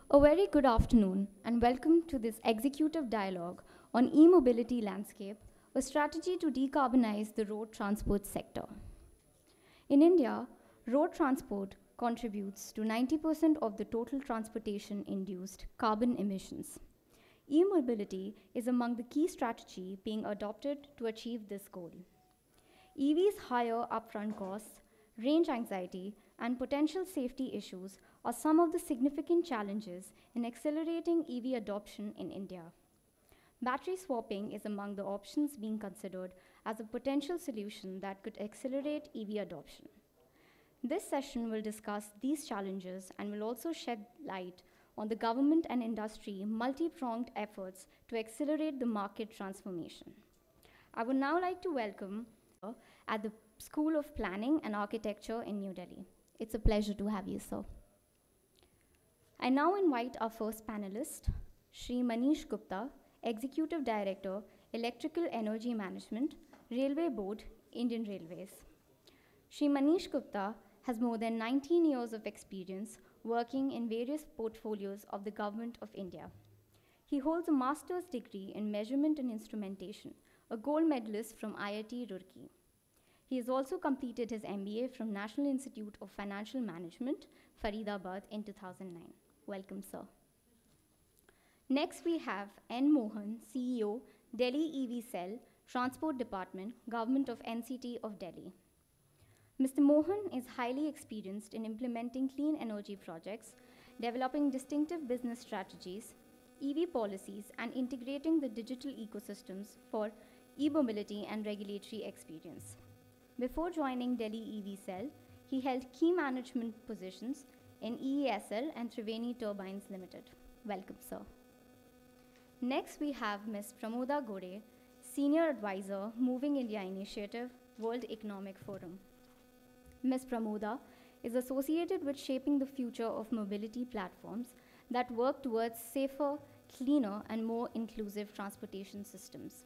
A very good afternoon and welcome to this executive dialogue on e-mobility landscape, a strategy to decarbonize the road transport sector. In India, road transport contributes to 90% of the total transportation induced carbon emissions. E-mobility is among the key strategy being adopted to achieve this goal. EV's higher upfront costs, range anxiety, and potential safety issues are some of the significant challenges in accelerating EV adoption in India. Battery swapping is among the options being considered as a potential solution that could accelerate EV adoption. This session will discuss these challenges and will also shed light on the government and industry multi-pronged efforts to accelerate the market transformation. I would now like to welcome at the School of Planning and Architecture in New Delhi. It's a pleasure to have you, sir. I now invite our first panelist, Shri Manish Gupta, Executive Director, Electrical Energy Management, Railway Board, Indian Railways. Shri Manish Gupta has more than 19 years of experience working in various portfolios of the Government of India. He holds a master's degree in measurement and instrumentation, a gold medalist from IIT Roorkee. He has also completed his MBA from National Institute of Financial Management, Faridabad in 2009. Welcome, sir. Next, we have N. Mohan, CEO, Delhi EV Cell, Transport Department, Government of NCT of Delhi. Mr. Mohan is highly experienced in implementing clean energy projects, developing distinctive business strategies, EV policies, and integrating the digital ecosystems for e-mobility and regulatory experience. Before joining Delhi EV Cell, he held key management positions in EESL and Triveni Turbines Limited. Welcome, sir. Next, we have Ms. Pramoda Gore, Senior Advisor, Moving India Initiative, World Economic Forum. Ms. Pramoda is associated with shaping the future of mobility platforms that work towards safer, cleaner, and more inclusive transportation systems.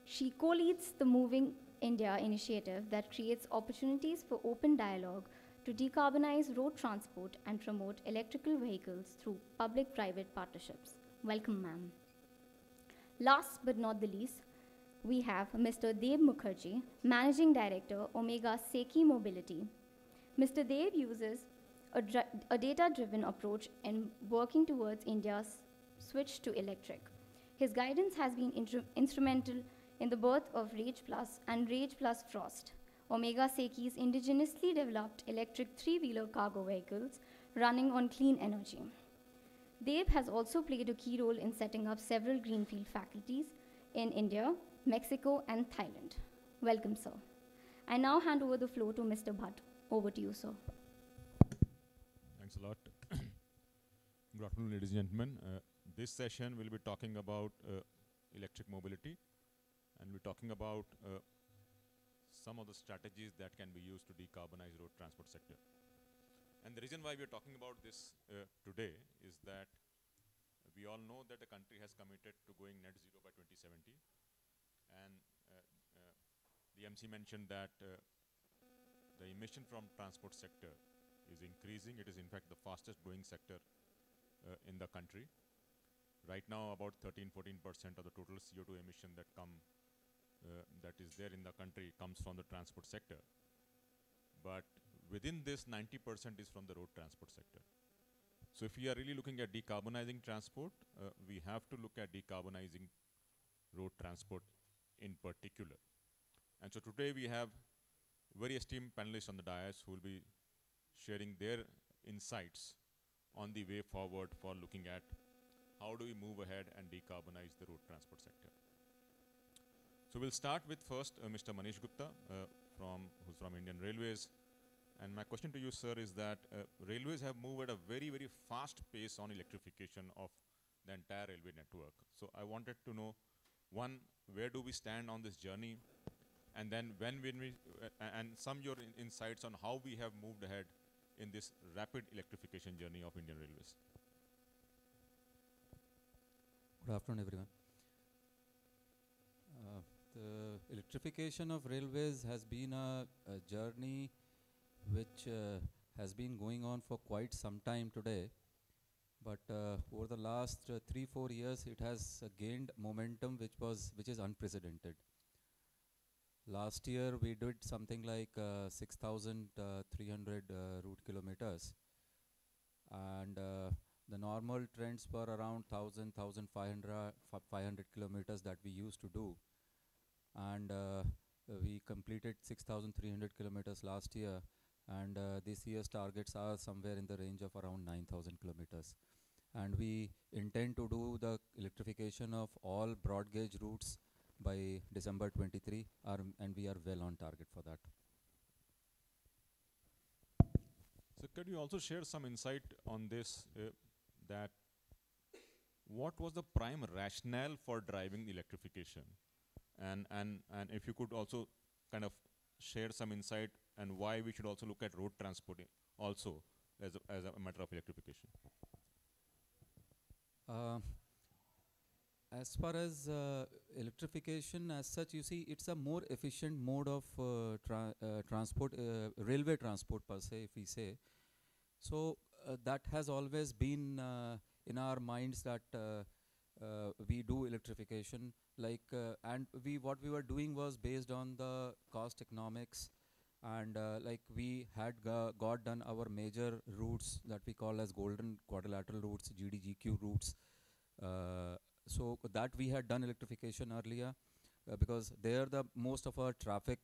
She co-leads the Moving India initiative that creates opportunities for open dialogue to decarbonize road transport and promote electrical vehicles through public-private partnerships. Welcome, ma'am. Last but not the least, we have Mr. Dev Mukherjee, Managing Director, Omega Seki Mobility. Mr. Dev uses a data-driven approach in working towards India's switch to electric. His guidance has been instrumental in the birth of Rage Plus and Rage Plus Frost, Omega Seki's indigenously developed electric three-wheeler cargo vehicles running on clean energy. Dev has also played a key role in setting up several greenfield facilities in India, Mexico, and Thailand. Welcome, sir. I now hand over the floor to Mr. Bhatt. Over to you, sir. Thanks a lot. Good afternoon, ladies and gentlemen. This session will be talking about electric mobility, and we're talking about some of the strategies that can be used to decarbonize road transport sector. And the reason why we're talking about this today is that we all know that the country has committed to going net zero by 2070. And the MC mentioned that the emission from transport sector is increasing. It is in fact the fastest growing sector in the country. Right now, about 13–14% of the total CO2 emission that is there in the country comes from the transport sector. But within this, 90% is from the road transport sector. So if we are really looking at decarbonizing transport, we have to look at decarbonizing road transport in particular. And so today we have very esteemed panelists on the dais who will be sharing their insights on the way forward for looking at how do we move ahead and decarbonize the road transport sector. So we'll start with first Mr. Manish Gupta, who's from Indian Railways. And my question to you, sir, is that railways have moved at a very, very fast pace on electrification of the entire railway network. So I wanted to know, one, where do we stand on this journey? And then when we, and some your insights on how we have moved ahead in this rapid electrification journey of Indian Railways. Good afternoon, everyone. The electrification of railways has been a journey which has been going on for quite some time today. but over the last 3-4 years, it has gained momentum, which is unprecedented. Last year, we did something like 6,300 route kilometers, and the normal trends were around 1,500 kilometers that we used to do, and we completed 6,300 kilometers last year, and this year's targets are somewhere in the range of around 9,000 kilometers. And we intend to do the electrification of all broad gauge routes by December 23, and we are well on target for that. So could you also share some insight on this, that what was the prime rationale for driving electrification? And if you could also kind of share some insight and why we should also look at road transport also as a matter of electrification. As far as electrification as such, you see, it's a more efficient mode of transport, railway transport per se, if we say. So that has always been in our minds that we do electrification, and what we were doing was based on the cost economics, and we had got done our major routes that we call as golden quadrilateral routes, GDGQ routes. So that we had done electrification earlier, because there the most of our traffic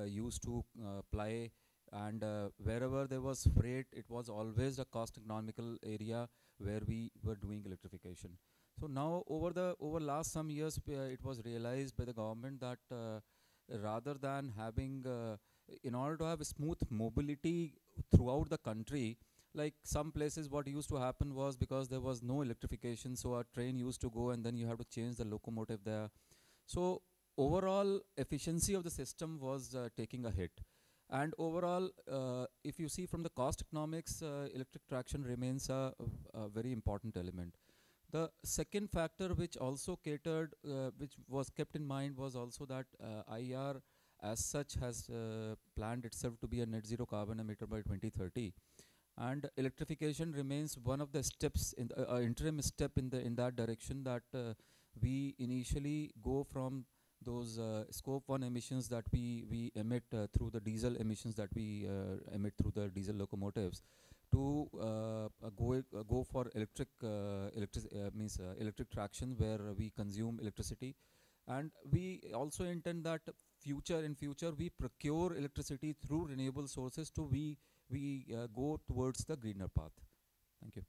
used to ply, and wherever there was freight, it was always a cost economical area where we were doing electrification. So now over last some years, it was realized by the government that rather than having, in order to have a smooth mobility throughout the country, like some places what used to happen was, because there was no electrification, so a train used to go and then you have to change the locomotive there. So overall efficiency of the system was taking a hit. And overall, if you see from the cost economics, electric traction remains a very important element. The second factor which also catered, which was kept in mind, was also that IR as such has planned itself to be a net zero carbon emitter by 2030. And electrification remains one of the steps in the interim step in that direction, that we initially go from those scope 1 emissions that we emit through the diesel emissions that we emit through the diesel locomotives, to go for electric traction, where we consume electricity. And we also intend that in future we procure electricity through renewable sources, to we go towards the greener path. Thank you.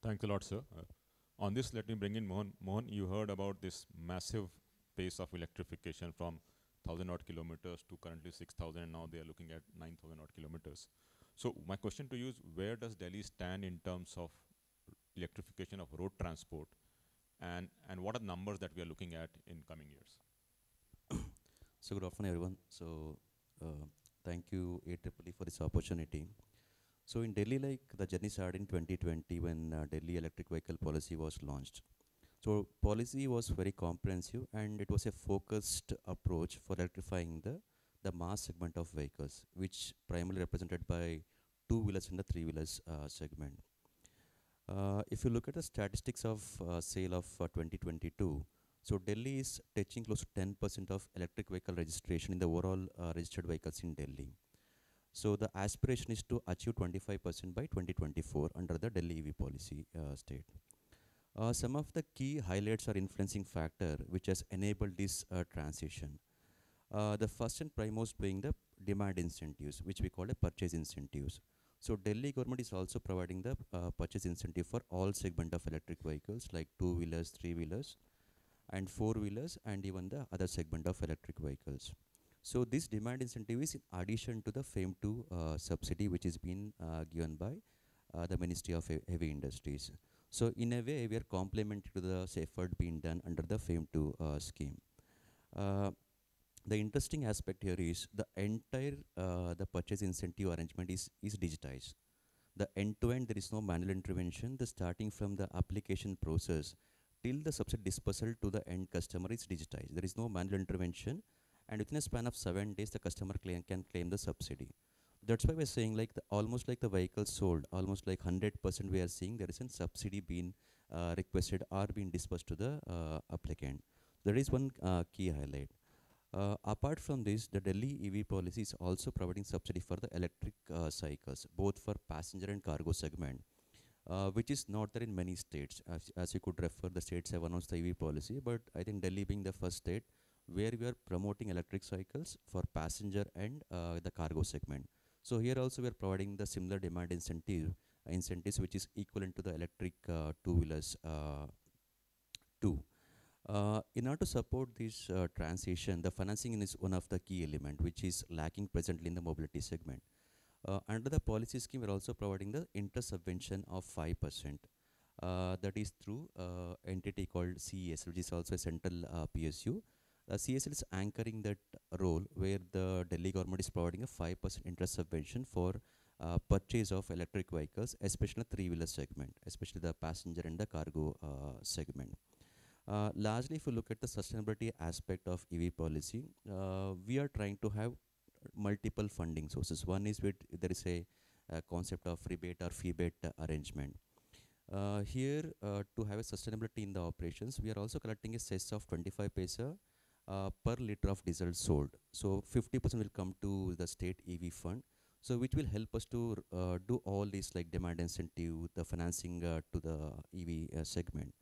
Thanks a lot, sir. On this, let me bring in Mohan. Mohan, you heard about this massive pace of electrification from 1,000 odd kilometers to currently 6,000, and now they are looking at 9,000 odd kilometers. So my question to you is, where does Delhi stand in terms of electrification of road transport, and what are the numbers that we are looking at in coming years? So good afternoon, everyone. So thank you, AEEE, for this opportunity. So in Delhi, like, the journey started in 2020 when Delhi electric vehicle policy was launched. So policy was very comprehensive, and it was a focused approach for electrifying the mass segment of vehicles, which primarily represented by two-wheelers and the three-wheelers segment. If you look at the statistics of sale of 2022, so Delhi is touching close to 10% of electric vehicle registration in the overall registered vehicles in Delhi. So the aspiration is to achieve 25% by 2024 under the Delhi EV policy state. Some of the key highlights or influencing factor which has enabled this transition. The first and foremost being the demand incentives, which we call a purchase incentives. So Delhi government is also providing the purchase incentive for all segment of electric vehicles, like two-wheelers, three-wheelers, and four-wheelers, and even the other segment of electric vehicles. So this demand incentive is in addition to the FAME 2 subsidy, which is being given by the Ministry of Heavy Industries. So in a way, we are complementary to the effort being done under the FAME 2 scheme. The interesting aspect here is the entire the purchase incentive arrangement is digitized. The end-to-end, there is no manual intervention. The starting from the application process till the subsidy dispersal to the end customer is digitized. There is no manual intervention, and within a span of 7 days, the customer can claim the subsidy. that's why we're saying like almost like the vehicles sold, almost like 100% we are seeing there is a subsidy being requested or being disbursed to the applicant. There is one key highlight. Apart from this, the Delhi EV policy is also providing subsidy for the electric cycles, both for passenger and cargo segment, which is not there in many states. As you could refer, the states have announced the EV policy, but I think Delhi being the first state where we are promoting electric cycles for passenger and the cargo segment. So here also we are providing the similar demand incentives which is equivalent to the electric two-wheelers too. In order to support this transition, the financing is one of the key element which is lacking presently in the mobility segment. Under the policy scheme, we're also providing the interest subvention of 5%. That is through entity called CESL, which is also a central PSU. CSL is anchoring that role where the Delhi government is providing a 5% interest subvention for purchase of electric vehicles, especially the three-wheeler segment, especially the passenger and the cargo segment. Largely, if you look at the sustainability aspect of EV policy, we are trying to have multiple funding sources. One is with there is a concept of rebate or fee-based arrangement. Here, to have a sustainability in the operations, we are also collecting a cess of 25 paisa per liter of diesel sold. So 50% will come to the state EV fund. So which will help us to do all these like demand incentive, the financing to the EV segment.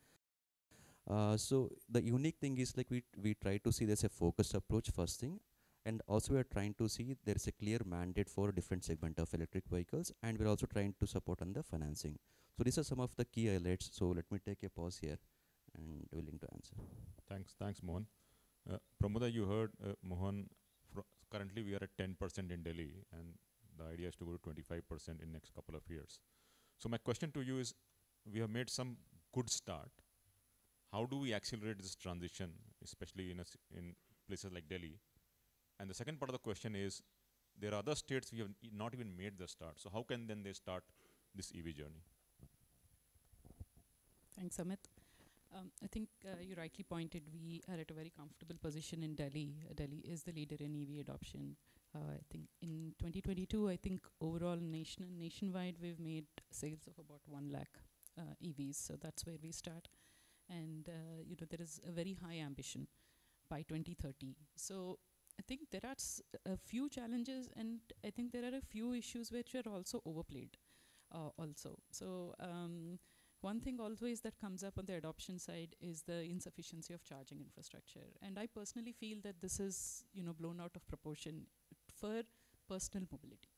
So the unique thing is like we try to see there's a focused approach first thing, and also we are trying to see there is a clear mandate for different segment of electric vehicles, and we're also trying to support on the financing. So these are some of the key highlights. So let me take a pause here and willing to answer. Thanks, Mohan. Pramoda, you heard Mohan. Currently, we are at 10% in Delhi, and the idea is to go to 25% in next couple of years. So my question to you is, we have made some good start. How do we accelerate this transition, especially in places like Delhi? And the second part of the question is, there are other states we have not even made the start. So how can then they start this EV journey? Thanks, Amit. I think you rightly pointed we are at a very comfortable position in Delhi. Delhi is the leader in EV adoption. I think in 2022, I think overall nationwide, we've made sales of about 1 lakh EVs. So that's where we start. And there is a very high ambition by 2030. So I think there are a few challenges, and I think there are a few issues which are also overplayed also. So one thing always that comes up on the adoption side is the insufficiency of charging infrastructure. And I personally feel that this is blown out of proportion for personal mobility.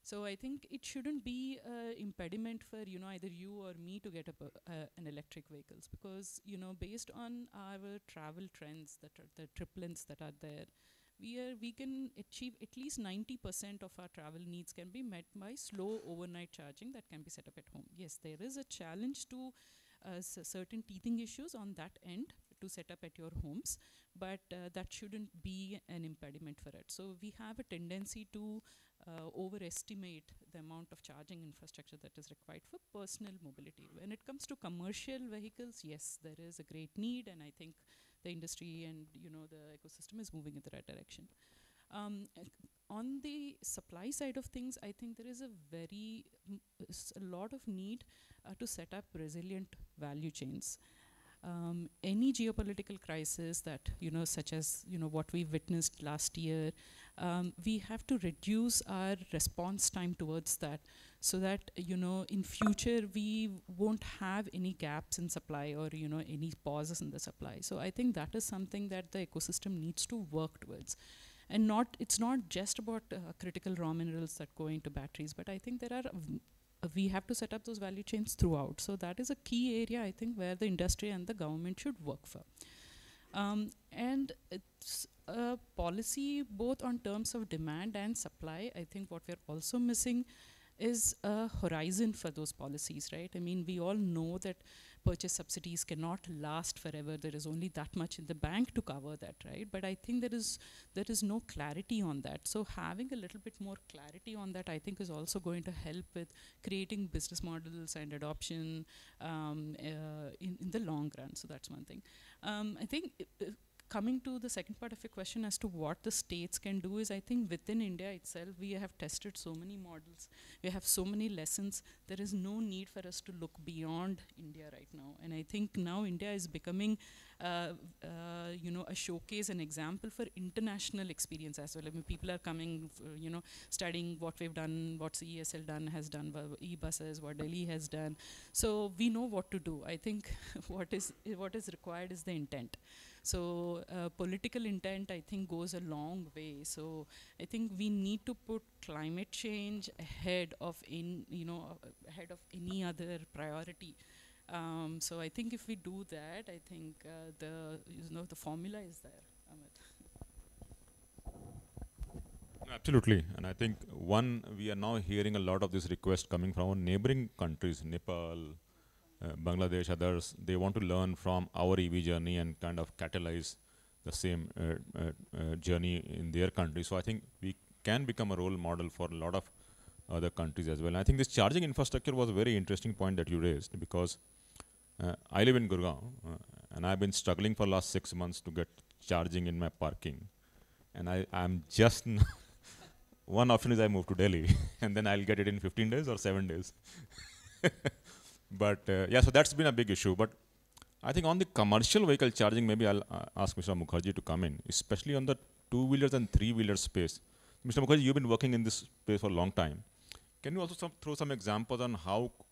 So I think it shouldn't be an impediment for either you or me to get an electric vehicles, because based on our travel trends, the trip lengths that are there, we can achieve at least 90% of our travel needs can be met by slow overnight charging that can be set up at home. Yes, there is a challenge to certain teething issues on that end to set up at your homes, but that shouldn't be an impediment for it. So we have a tendency to overestimate the amount of charging infrastructure that is required for personal mobility. When it comes to commercial vehicles, yes, there is a great need, and I think the industry and the ecosystem is moving in the right direction. On the supply side of things, I think there is a lot of need to set up resilient value chains. Any geopolitical crisis that such as what we witnessed last year, we have to reduce our response time towards that, so that in future we won't have any gaps in supply or any pauses in the supply. So I think that is something that the ecosystem needs to work towards. And it's not just about critical raw minerals that go into batteries, but I think we have to set up those value chains throughout. So that is a key area, I think, where the industry and the government should work for. And it's a policy both on terms of demand and supply. I think what we're also missing is a horizon for those policies, right? I mean, we all know that purchase subsidies cannot last forever. There is only that much in the bank to cover that, right? But I think there is no clarity on that. So having a little bit more clarity on that, I think, is also going to help with creating business models and adoption in the long run. So that's one thing. I think coming to the second part of your question as to what the states can do is, I think within India itself, we have tested so many models. We have so many lessons. There is no need for us to look beyond India right now. And I think now India is becoming, a showcase, an example for international experience as well. I mean, people are coming, studying what we've done, what CESL has done, e-buses, what Delhi has done. So we know what to do. I think what is required is the intent. So political intent, I think, goes a long way. So I think we need to put climate change ahead of ahead of any other priority. So I think if we do that, I think the formula is there, Amit. Absolutely, and I think we are now hearing a lot of this request coming from our neighboring countries, Nepal, Bangladesh, others. They want to learn from our EV journey and kind of catalyze the same journey in their country. So I think we can become a role model for a lot of other countries as well. And I think this charging infrastructure was a very interesting point that you raised, because I live in Gurgaon, and I've been struggling for the last 6 months to get charging in my parking. And I'm just one option is I move to Delhi, and then I'll get it in 15 days or 7 days. But yeah, so that's been a big issue. But I think on the commercial vehicle charging, maybe I'll ask Mr. Mukherjee to come in, especially on the two-wheelers and three-wheeler space. Mr. Mukherjee, you've been working in this space for a long time. Can you also throw some examples on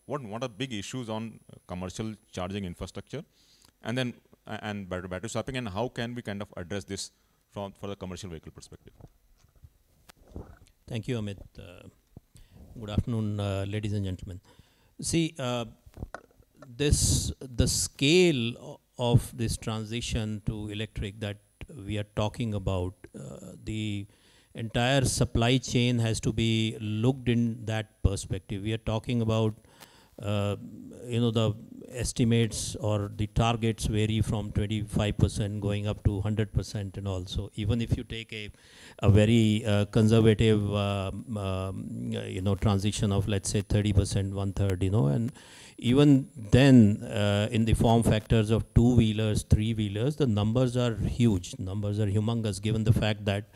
what are big issues on commercial charging infrastructure, and then battery swapping, and how can we kind of address this for the commercial vehicle perspective? Thank you, Amit. Good afternoon, ladies and gentlemen. See, the scale of this transition to electric that we are talking about, the entire supply chain has to be looked in that perspective. We are talking about, the estimates or the targets vary from 25% going up to 100% and all. So even if you take a very conservative, transition of, let's say, 30%, 1/3, and even then, in the form factors of two-wheelers, three-wheelers, the numbers are huge. Numbers are humongous, given the fact that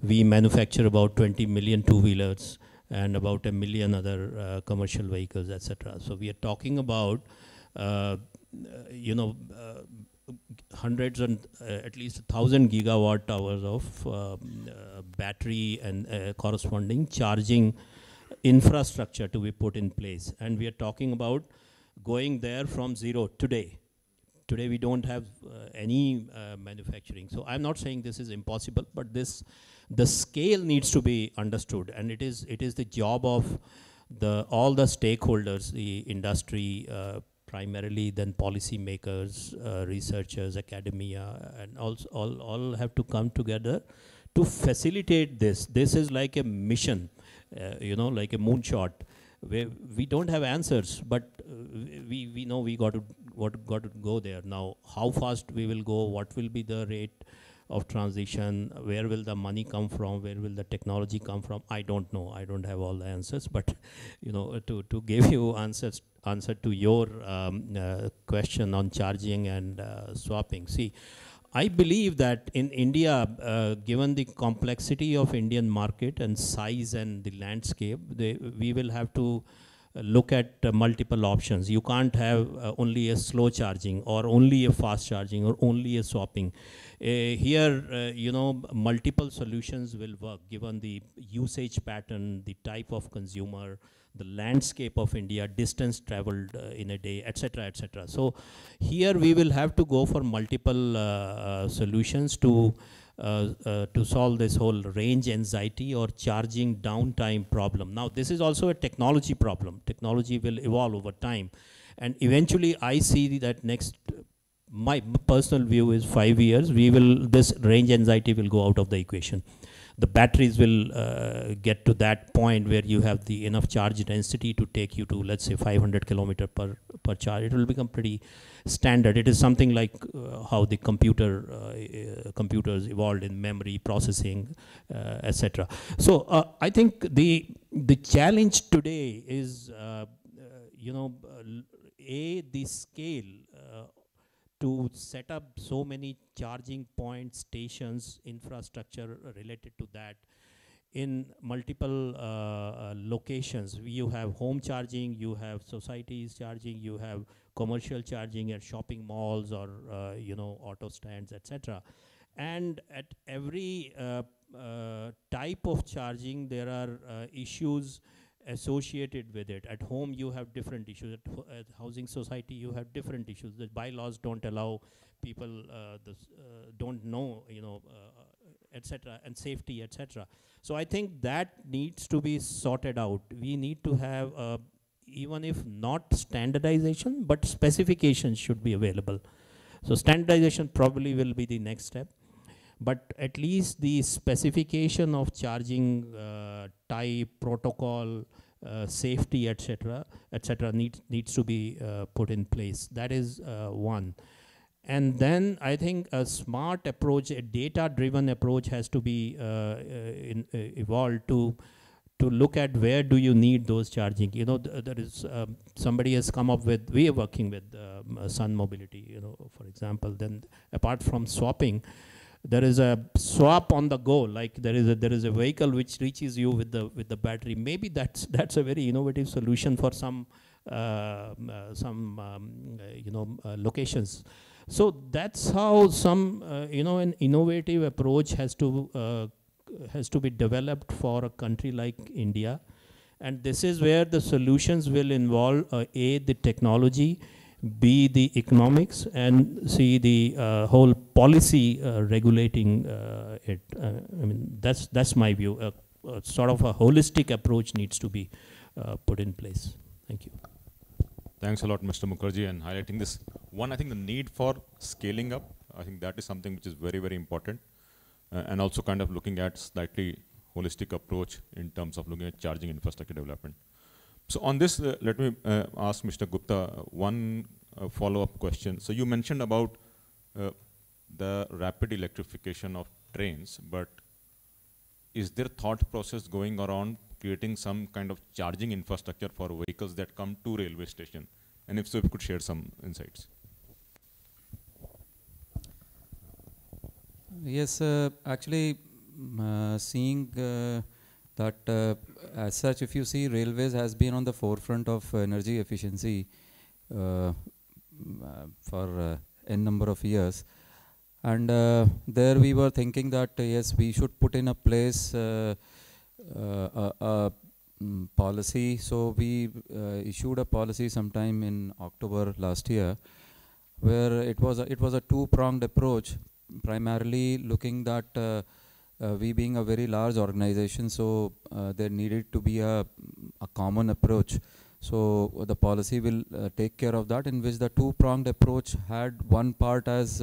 we manufacture about 20 million two-wheelers and about 1 million other commercial vehicles, etc. So we are talking about, hundreds and at least 1,000 gigawatt hours of battery and corresponding charging infrastructure to be put in place. And we are talking about going there from zero today. Today we don't have any manufacturing. So I'm not saying this is impossible, but the scale needs to be understood, and it is the job of all the stakeholders, the industry, primarily, then policy makers, researchers, academia, and all have to come together to facilitate this. This is like a mission, like a moonshot, where we don't have answers, but we know we got to go there. Now, how fast we will go, what will be the rate of transition, where will the money come from, where will the technology come from, I don't know. I don't have all the answers, but to give you answer to your question on charging and swapping. See, I believe that in India, given the complexity of Indian market and size and the landscape, we will have to look at multiple options. You can't have only a slow charging or only a fast charging or only a swapping. Here, multiple solutions will work given the usage pattern, the type of consumer, the landscape of India, distance traveled in a day, etc., etc. So here we will have to go for multiple solutions to solve this whole range anxiety or charging downtime problem. Now, this is also a technology problem. Technology will evolve over time, and eventually I see that my personal view is 5 years, this range anxiety will go out of the equation. The batteries will get to that point where you have the enough charge density to take you to, let's say, 500 kilometer per charge. It will become pretty standard. It is something like how the computers evolved in memory processing, etc. So I think the challenge today is, the scale to set up so many charging points, stations, infrastructure related to that in multiple locations. You have home charging, you have societies charging, you have commercial charging at shopping malls or auto stands, etc. And at every type of charging, there are issues associated with it. At home, you have different issues. At housing society, you have different issues. The bylaws don't allow people, don't know, etc., and safety, etc. So I think that needs to be sorted out. We need to have, even if not standardization, but specifications should be available. So standardization probably will be the next step. But at least the specification of charging type, protocol, safety, etc., needs to be put in place. That is one. And then I think a smart approach, a data-driven approach has to be evolved to look at where do you need those charging. There is somebody has come up with, we are working with Sun Mobility, for example. Then apart from swapping, there is a swap on the go. Like there is a vehicle which reaches you with the battery. Maybe that's a very innovative solution for some locations. So that's how some an innovative approach has to be developed for a country like India, and this is where the solutions will involve A, the technology, B, the economics, and C, the whole policy regulating it. I mean, that's my view. Sort of a holistic approach needs to be put in place. Thank you. Thanks a lot, Mr. Mukherjee, and highlighting this. One, I think the need for scaling up, I think that is something which is very, very important. And also kind of looking at slightly holistic approach in terms of looking at charging infrastructure development. So on this, let me ask Mr. Gupta one follow-up question. So you mentioned about the rapid electrification of trains, but is there thought process going around creating some kind of charging infrastructure for vehicles that come to railway station? And if so, if you could share some insights. Yes, actually, seeing that as such, if you see, railways has been on the forefront of energy efficiency for n number of years, and there we were thinking that yes, we should put in a place policy. So we issued a policy sometime in October last year, where it was a two-pronged approach, primarily looking that we being a very large organization, so there needed to be a common approach. So the policy will take care of that, in which the two-pronged approach had one part as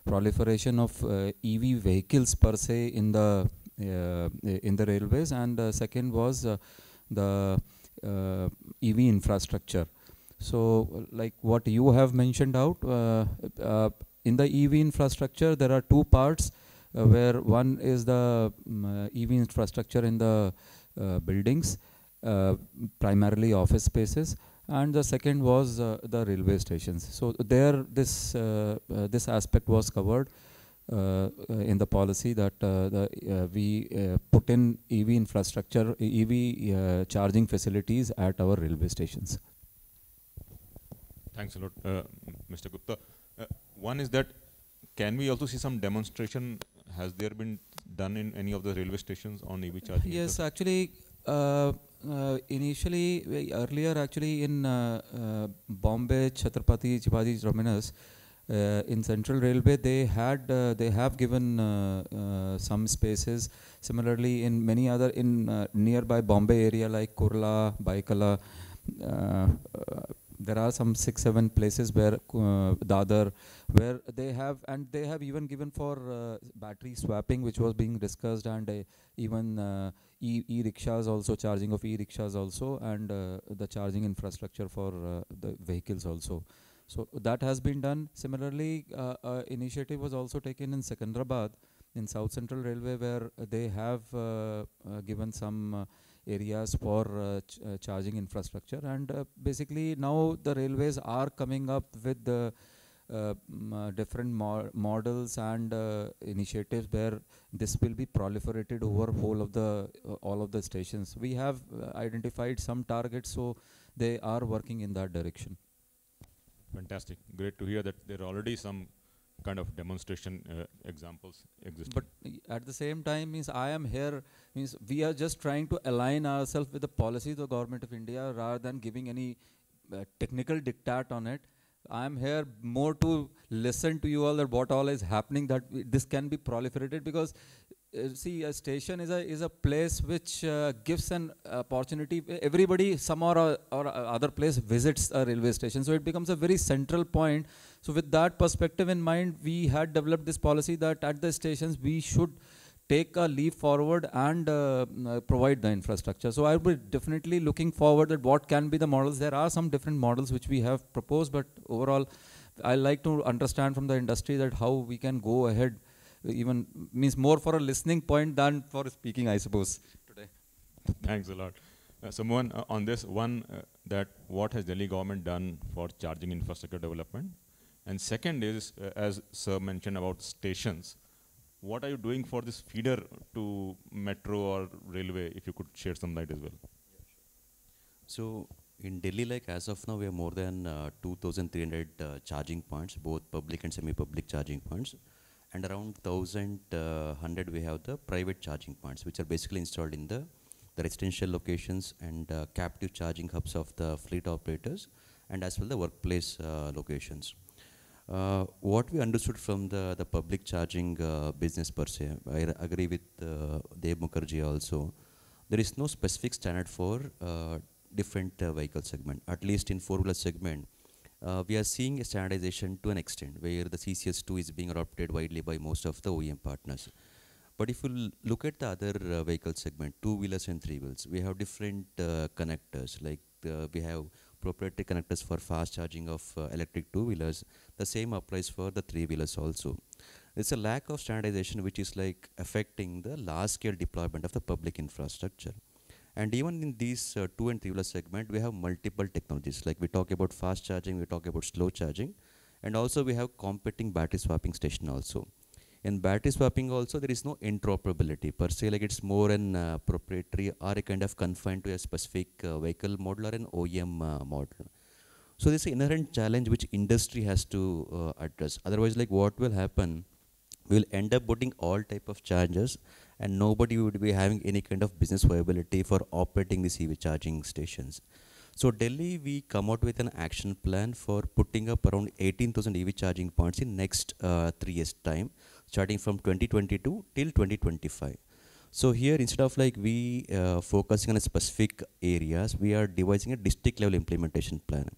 proliferation of EV vehicles per se in the railways, and the second was the EV infrastructure. So like what you have mentioned out, in the EV infrastructure there are two parts, where one is the EV infrastructure in the buildings, primarily office spaces, and the second was the railway stations. So there this aspect was covered in the policy, that we put in EV infrastructure, EV charging facilities at our railway stations. Thanks a lot, Mr. Gupta. One is that, can we also see some demonstration? Has there been done in any of the railway stations on EV charging? Yes, actually, initially, earlier actually in Bombay, Chhatrapati Shivaji Terminus, in Central Railway, they have given some spaces. Similarly, in many other nearby Bombay area like Kurla, Baikala, there are some 6-7 places where Dadar, where they have even given for battery swapping, which was being discussed, and even e-rickshaws also, charging of e-rickshaws also, and the charging infrastructure for the vehicles also. So that has been done. Similarly, initiative was also taken in Secunderabad, in South Central Railway, where they have given some areas for charging infrastructure, and basically now the railways are coming up with the different models and initiatives where this will be proliferated over whole of the all of the stations. We have identified some targets, so they are working in that direction. Fantastic. Great to hear that there are already some kind of demonstration examples existing. But at the same time, means I am here, means we are just trying to align ourselves with the policies of the government of India rather than giving any technical diktat on it. I am here more to listen to you all that what all is happening, that this can be proliferated, because see, a station is a place which gives an opportunity. Everybody, some or other place visits a railway station, so it becomes a very central point. So with that perspective in mind, we had developed this policy that at the stations we should take a leap forward and provide the infrastructure. So I will be definitely looking forward at what can be the models. There are some different models which we have proposed, but overall, I like to understand from the industry that how we can go ahead, even means more for a listening point than for speaking, I suppose, today. Thanks a lot. So Mohan, on this one, that what has Delhi government done for charging infrastructure development? And second is, as Sir mentioned about stations, what are you doing for this feeder to metro or railway, if you could share some light as well? So in Delhi, like as of now, we have more than 2,300 charging points, both public and semi-public charging points. And around 1,100 we have the private charging points, which are basically installed in the residential locations and captive charging hubs of the fleet operators, and as well the workplace locations. What we understood from the public charging business per se, I agree with Dev Mukherjee also, there is no specific standard for different vehicle segment. At least in four-wheeler segment, we are seeing a standardization to an extent where the CCS2 is being adopted widely by most of the OEM partners. But if you look at the other vehicle segment, two-wheelers and three-wheels, we have different connectors, like we have proprietary connectors for fast charging of electric two-wheelers. The same applies for the three-wheelers also. There's a lack of standardization which is like affecting the large-scale deployment of the public infrastructure. And even in these two and three-wheeler segment, we have multiple technologies. Like we talk about fast charging, we talk about slow charging, and also we have competing battery swapping station also. In battery swapping also, there is no interoperability per se, like it's more an proprietary or a kind of confined to a specific vehicle model or an OEM model. So this is an inherent challenge which industry has to address. Otherwise, like what will happen, we will end up putting all type of chargers and nobody would be having any kind of business viability for operating these EV charging stations. So Delhi, we come out with an action plan for putting up around 18,000 EV charging points in next 3 years time, starting from 2022 till 2025. So here, instead of like we focusing on a specific areas, we are devising a district level implementation plan.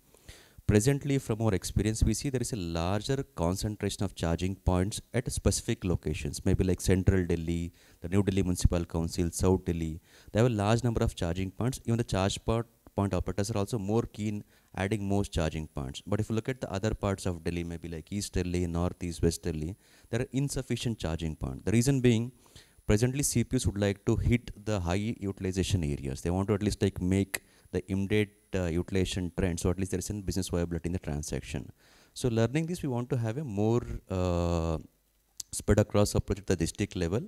Presently, from our experience, we see there is a larger concentration of charging points at specific locations, maybe like Central Delhi, the New Delhi Municipal Council, South Delhi. They have a large number of charging points. Even the point operators are also more keen adding more charging points. But if you look at the other parts of Delhi, maybe like East Delhi, North East, West Delhi, there are insufficient charging points. The reason being, presently CPUs would like to hit the high utilization areas. They want to at least like make the immediate utilization trend, so at least there is a business viability in the transaction. So learning this, we want to have a more spread across approach at the district level,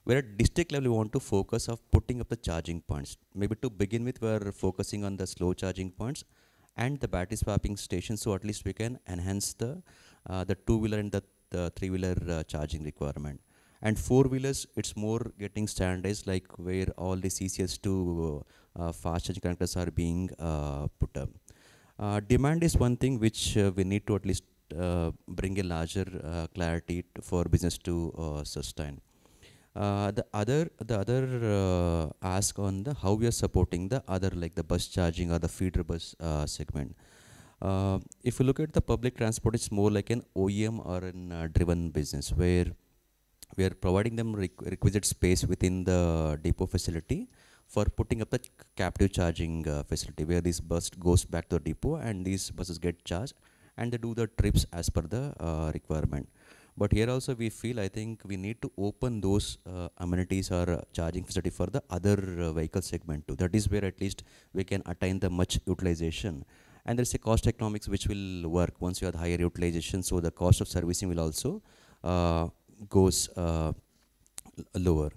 where at district level we want to focus of putting up the charging points. Maybe to begin with, we are focusing on the slow charging points and the battery swapping stations, so at least we can enhance the two-wheeler and the three-wheeler charging requirement. And four-wheelers, it's more getting standardized, like where all the CCS2 fast charging connectors are being put up. Demand is one thing which we need to at least bring a larger clarity for business to sustain. The other ask on the how we are supporting the other, like the bus charging or the feeder bus segment. If you look at the public transport, it's more like an OEM or an driven business, where we are providing them requisite space within the depot facility for putting up the captive charging facility, where this bus goes back to the depot and these buses get charged and they do the trips as per the requirement. But here also we feel, I think we need to open those amenities or charging facility for the other vehicle segment too. That is where at least we can attain the much utilization. And there's a cost economics which will work once you have higher utilization, so the cost of servicing will also goes lower.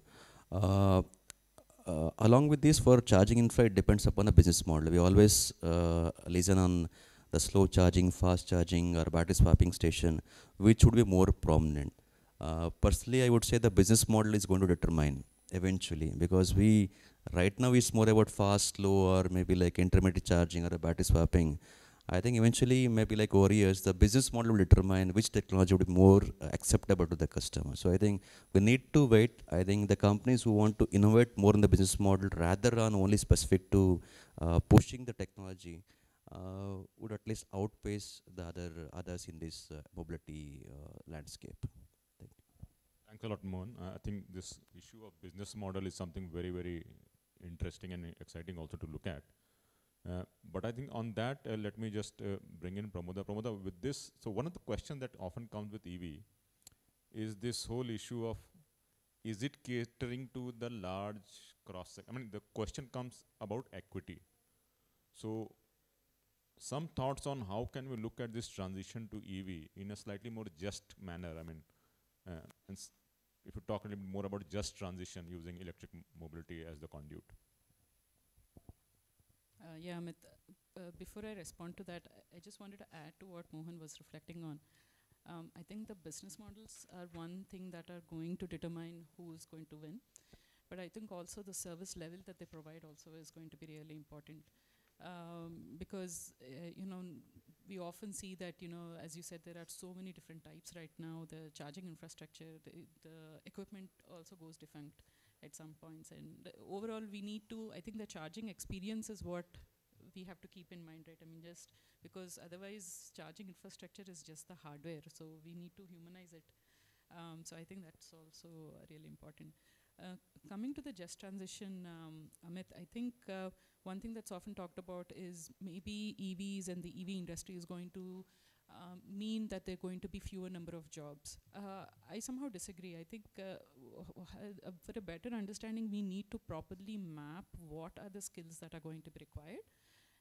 Uh, Along with this, for charging infra, it depends upon the business model. We always listen on the slow charging, fast charging, or battery swapping station, which would be more prominent. Personally, I would say the business model is going to determine eventually, because we right now it's more about fast, slow, or maybe like intermediate charging or a battery swapping. I think eventually, maybe like over years, the business model will determine which technology would be more acceptable to the customer. So I think we need to wait. I think the companies who want to innovate more in the business model rather than only specific to pushing the technology would at least outpace the others in this mobility landscape. Thank you. Thanks a lot, Mohan. I think this issue of business model is something very, very interesting and exciting also to look at. But I think on that, let me just bring in Pramoda. Pramoda, with this, so one of the questions that often comes with EV is this whole issue of, is it catering to the large I mean, the question comes about equity. So some thoughts on how can we look at this transition to EV in a slightly more just manner? I mean, and if you talk a little bit more about just transition using electric mobility as the conduit. Yeah, Amit, before I respond to that, I just wanted to add to what Mohan was reflecting on. I think the business models are one thing that are going to determine who is going to win. But I think also the service level that they provide also is going to be really important. Because, we often see that, as you said, there are so many different types right now. The charging infrastructure, the equipment also goes defunct at some points. And overall, we need to, I think the charging experience is what we have to keep in mind, right? I mean, just because otherwise charging infrastructure is just the hardware. So we need to humanize it. So I think that's also really important. Coming to the just transition, Amit, I think one thing that's often talked about is maybe EVs and the EV industry is going to mean that there are going to be fewer number of jobs. I somehow disagree. I think for a better understanding, we need to properly map what are the skills that are going to be required,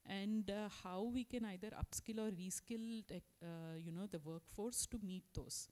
and how we can either upskill or reskill the workforce to meet those.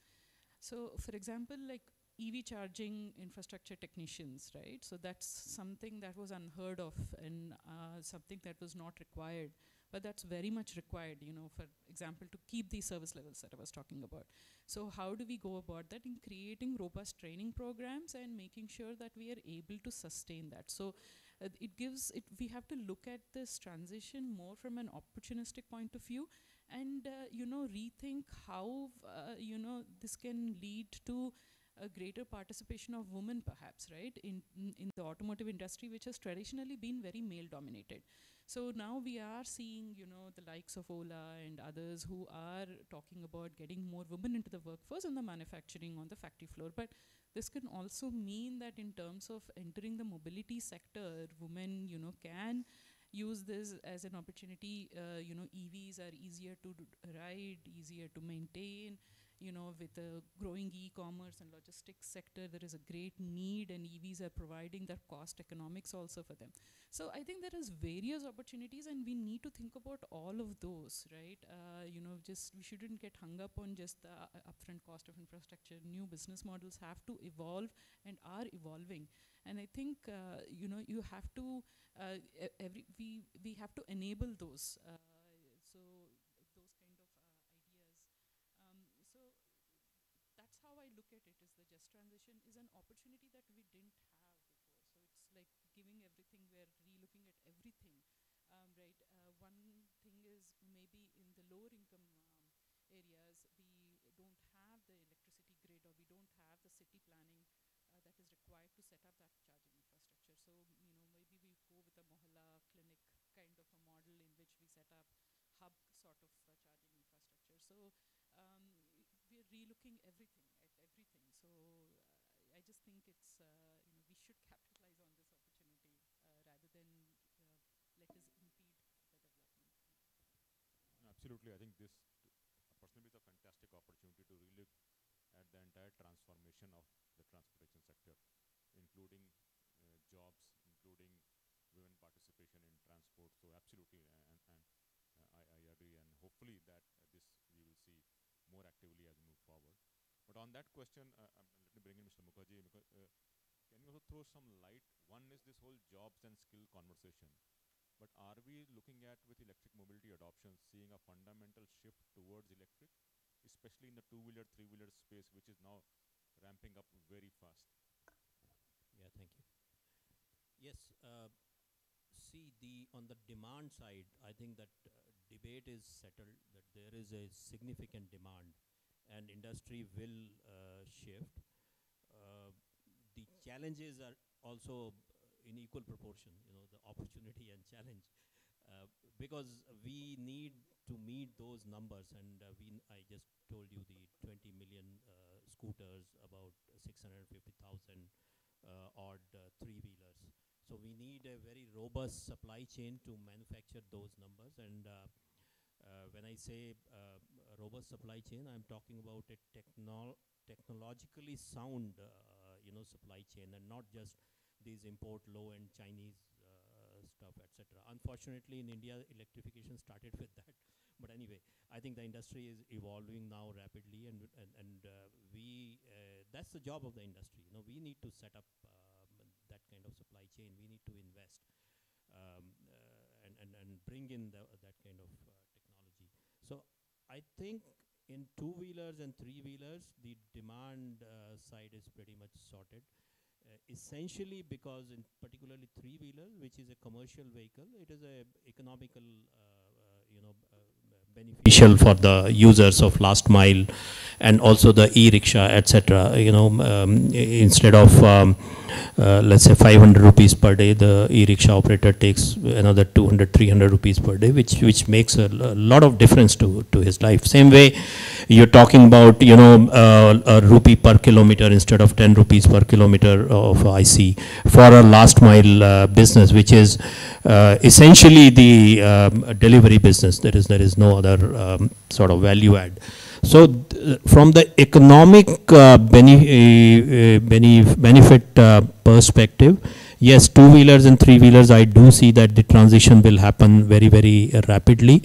So for example, like EV charging infrastructure technicians, right? So that's something that was unheard of and something that was not required. But that's very much required, for example, to keep these service levels that I was talking about. So how do we go about that? In creating robust training programs and making sure that we are able to sustain that. So we have to look at this transition more from an opportunistic point of view, and rethink how this can lead to a greater participation of women, perhaps, right, in the automotive industry, which has traditionally been very male dominated. So now we are seeing, the likes of Ola and others who are talking about getting more women into the workforce and the manufacturing on the factory floor. But this can also mean that in terms of entering the mobility sector, women, can use this as an opportunity. EVs are easier to ride, easier to maintain. With the growing e-commerce and logistics sector, there is a great need, and EVs are providing that cost economics also for them. So I think there is various opportunities, and we need to think about all of those, right? We shouldn't get hung up on just the upfront cost of infrastructure. New business models have to evolve and are evolving. And I think, you have to, we have to enable those. Transition is an opportunity that we didn't have before. So it's like giving everything, we're re-looking at everything, right? One thing is maybe in the lower income areas, we don't have the electricity grid, or we don't have the city planning that is required to set up that charging infrastructure. So, maybe we go with a mohalla clinic kind of a model in which we set up hub sort of charging infrastructure. So we're re-looking everything at everything. So I just think it's, we should capitalize on this opportunity rather than let us impede the development. Absolutely. I think this personally is a fantastic opportunity to really look at the entire transformation of the transportation sector, including jobs, including women participation in transport. So absolutely, and I hopefully that this we will see more actively as we move forward. But on that question, let me bring in Mr. Mukherjee, because can you also throw some light? One is this whole jobs and skill conversation. But are we looking at, with electric mobility adoption, seeing a fundamental shift towards electric, especially in the two-wheeler, three-wheeler space, which is now ramping up very fast? Yeah, thank you. Yes, see, on the demand side, I think that debate is settled, that there is a significant demand and industry will shift. The challenges are also in equal proportion, the opportunity and challenge, because we need to meet those numbers, and I just told you the 20 million scooters, about 650,000 odd three-wheelers. So we need a very robust supply chain to manufacture those numbers, and when I say robust supply chain, I'm talking about a technologically sound supply chain, and not just these import low-end Chinese stuff, etc. Unfortunately, in India, electrification started with that. But anyway, I think the industry is evolving now rapidly, and that's the job of the industry. We need to set up that kind of supply chain. We need to invest and bring in that kind of technology. So I think in two-wheelers and three-wheelers, the demand side is pretty much sorted. Essentially because in particularly three-wheeler, which is a commercial vehicle, it is a economical, beneficial for the users of last mile, and also the e-rickshaw, etc. Instead of let's say 500 rupees per day, the e-rickshaw operator takes another 200, 300 rupees per day, which makes a lot of difference to his life. Same way, you're talking about, a rupee per kilometer instead of 10 rupees per kilometer of IC for a last mile business, which is essentially the delivery business. There is no other sort of value add. So from the economic benefit perspective, yes, two-wheelers and three-wheelers, I do see that the transition will happen very, very rapidly.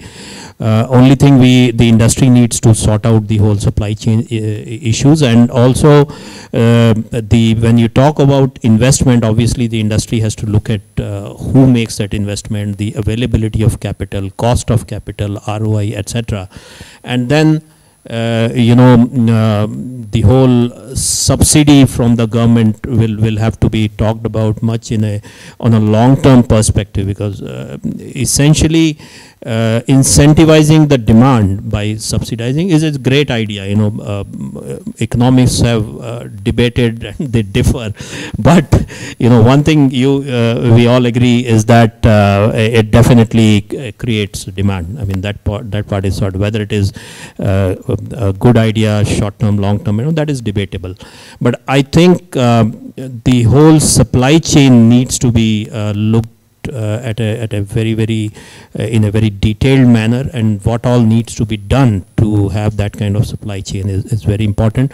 Only thing the industry needs to sort out the whole supply chain issues, and also when you talk about investment, obviously the industry has to look at who makes that investment, the availability of capital, cost of capital, ROI, etc. And then the whole subsidy from the government will have to be talked about much on a long-term perspective, because essentially incentivizing the demand by subsidizing is a great idea. Economists have debated and they differ, but one thing we all agree is that it definitely creates demand. I mean, that part is sort of, whether it is a good idea, short-term, long-term, that is debatable. But I think the whole supply chain needs to be looked at a very, very in a very detailed manner, and what all needs to be done to have that kind of supply chain is very important.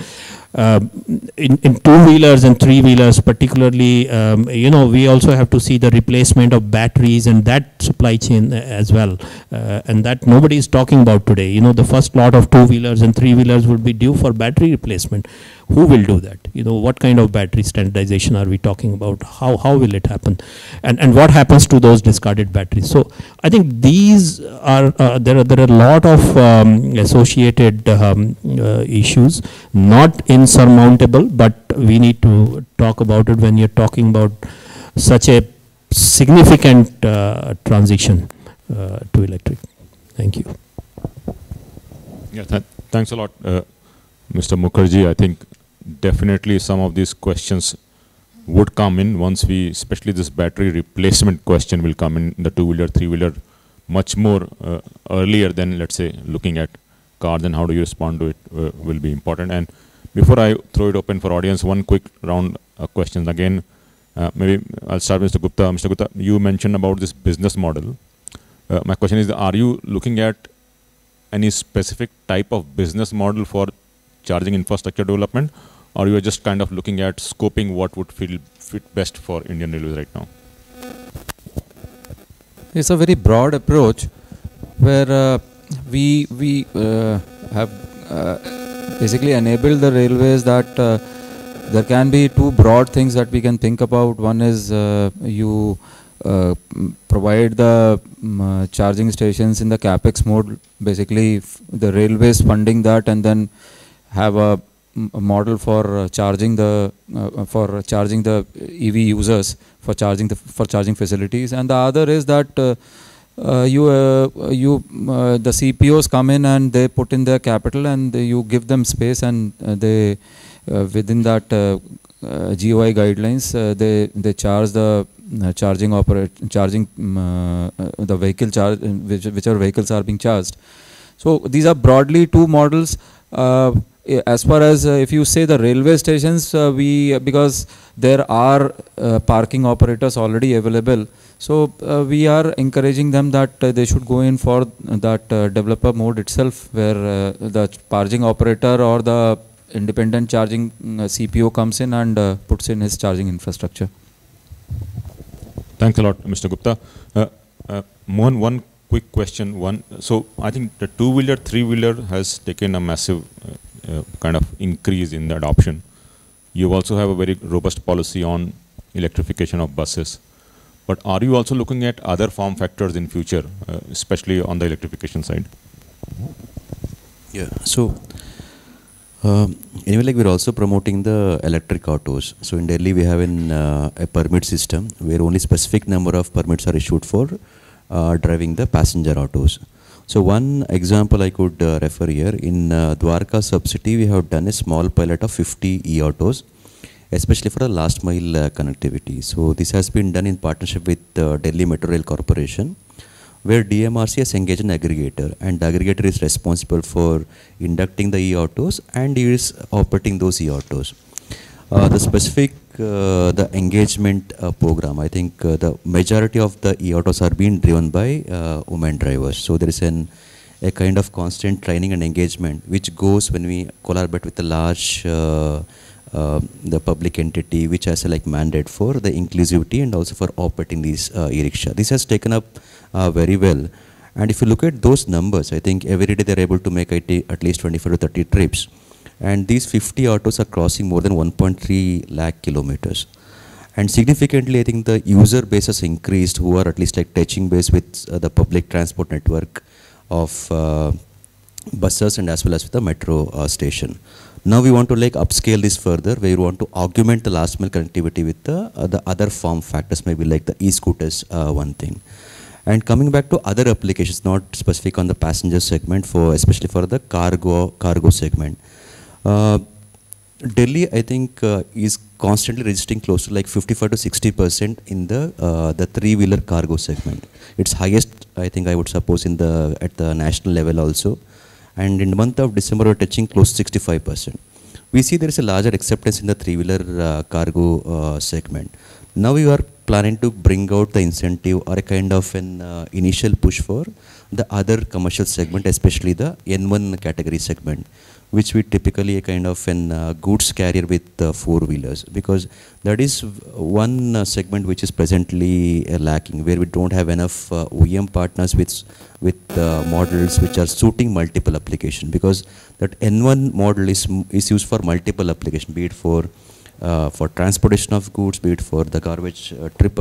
In two-wheelers and three-wheelers particularly, we also have to see the replacement of batteries and that supply chain as well, and that nobody is talking about today. The first lot of two-wheelers and three-wheelers would be due for battery replacement. Who will do that? What kind of battery standardization are we talking about? How will it happen? And what happens to those discarded batteries? So I think these are, there are a lot of associated issues, not insurmountable, but we need to talk about it when you're talking about such a significant transition to electric. Thank you. Yeah, thanks a lot, Mr. Mukherjee. I think definitely some of these questions would come in once especially this battery replacement question will come in the two-wheeler, three-wheeler much more earlier than, let's say, looking at cars and how do you respond to it will be important. And before I throw it open for audience, one quick round of questions again. Maybe I'll start with Mr. Gupta. Mr. Gupta, you mentioned about this business model. My question is, are you looking at any specific type of business model for charging infrastructure development, or you are just kind of looking at scoping what would fit best for Indian Railways right now? It's a very broad approach where we have basically enabled the railways that there can be two broad things that we can think about. One is you provide the charging stations in the capex mode, basically the railways funding that, and then have a model for charging the EV users for charging facilities. And the other is that the CPOs come in and they put in their capital and you give them space, and they within that GOI guidelines they charge the the vehicle charge, whichever vehicles are being charged. So these are broadly two models. As far as if you say the railway stations, because there are parking operators already available, so we are encouraging them that they should go in for that developer mode itself, where the parking operator or the independent charging CPO comes in and puts in his charging infrastructure. Thanks a lot, Mr. Gupta. Mohan, one quick question. So I think the two-wheeler, three-wheeler has taken a massive kind of increase in the adoption. You also have a very robust policy on electrification of buses. But are you also looking at other form factors in future, especially on the electrification side? Yeah. So anyway, like we're also promoting the electric autos. So in Delhi, we have a permit system where only specific number of permits are issued for driving the passenger autos. So one example I could refer here, in Dwarka sub-city, we have done a small pilot of 50 e-autos, especially for the last mile connectivity. So this has been done in partnership with Delhi Metro Rail Corporation, where DMRC has engaged an aggregator, and the aggregator is responsible for inducting the e-autos and is operating those e-autos. The specific the engagement program, I think the majority of the e-autos are being driven by women drivers. So there is a kind of constant training and engagement which goes when we collaborate with a large the public entity which has a like mandate for the inclusivity and also for operating these e-rickshaw. This has taken up very well. And if you look at those numbers, I think every day they're able to make at least 25 to 30 trips. And these 50 autos are crossing more than 1.3 lakh kilometers. And significantly, I think the user base has increased, who are at least like touching base with the public transport network of buses and as well as with the metro station. Now we want to like upscale this further, where we want to augment the last mile connectivity with the other form factors, maybe like the e-scooters, one thing. And coming back to other applications, not specific on the passenger segment, especially for the cargo segment. Delhi, I think, is constantly registering close to like 55 to 60% in the three-wheeler cargo segment. It's highest, I think, I would suppose, at the national level also. And in the month of December, we're touching close to 65%. We see there is a larger acceptance in the three-wheeler cargo segment. Now we are planning to bring out the incentive or a kind of an initial push for the other commercial segment, especially the N1 category segment, which we typically a kind of an goods carrier with four-wheelers, because that is one segment which is presently lacking, where we don't have enough OEM partners with models which are suiting multiple application, because that N1 model is used for multiple application, be it for transportation of goods, be it for the garbage trip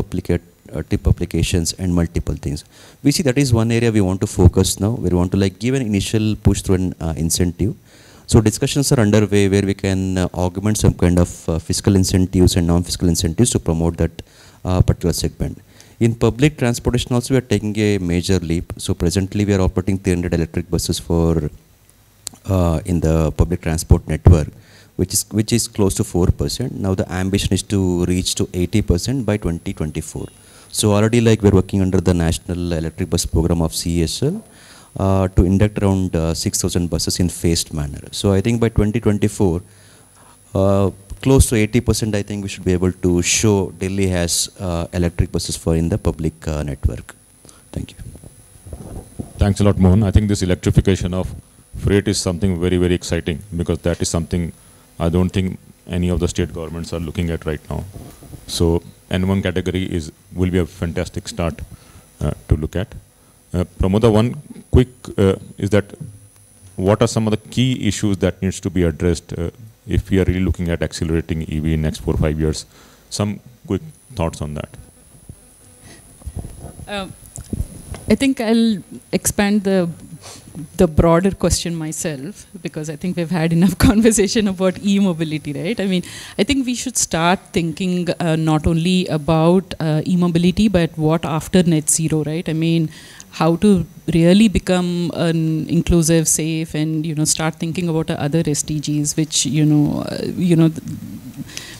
applications and multiple things. We see that is one area we want to focus now, where we want to like give an initial push through an incentive. So discussions are underway where we can augment some kind of fiscal incentives and non-fiscal incentives to promote that particular segment. In public transportation also we are taking a major leap. So presently we are operating 300 electric buses in the public transport network, which is close to 4%. Now the ambition is to reach to 80% by 2024. So already like we're working under the National Electric Bus Program of CESL to induct around 6,000 buses in phased manner. So I think by 2024, close to 80%, I think we should be able to show Delhi has electric buses in the public network. Thank you. Thanks a lot, Mohan. I think this electrification of freight is something very, very exciting, because that is something I don't think any of the state governments are looking at right now. So N1 category will be a fantastic start to look at. Pramoda, one quick is that what are some of the key issues that needs to be addressed if we are really looking at accelerating EV in next 4 or 5 years? Some quick thoughts on that. I think I'll expand the broader question myself, because I think we've had enough conversation about e-mobility, right? I mean, I think we should start thinking not only about e-mobility, but what after net zero, right? I mean, how to really become an inclusive, safe, and start thinking about other SDGs, which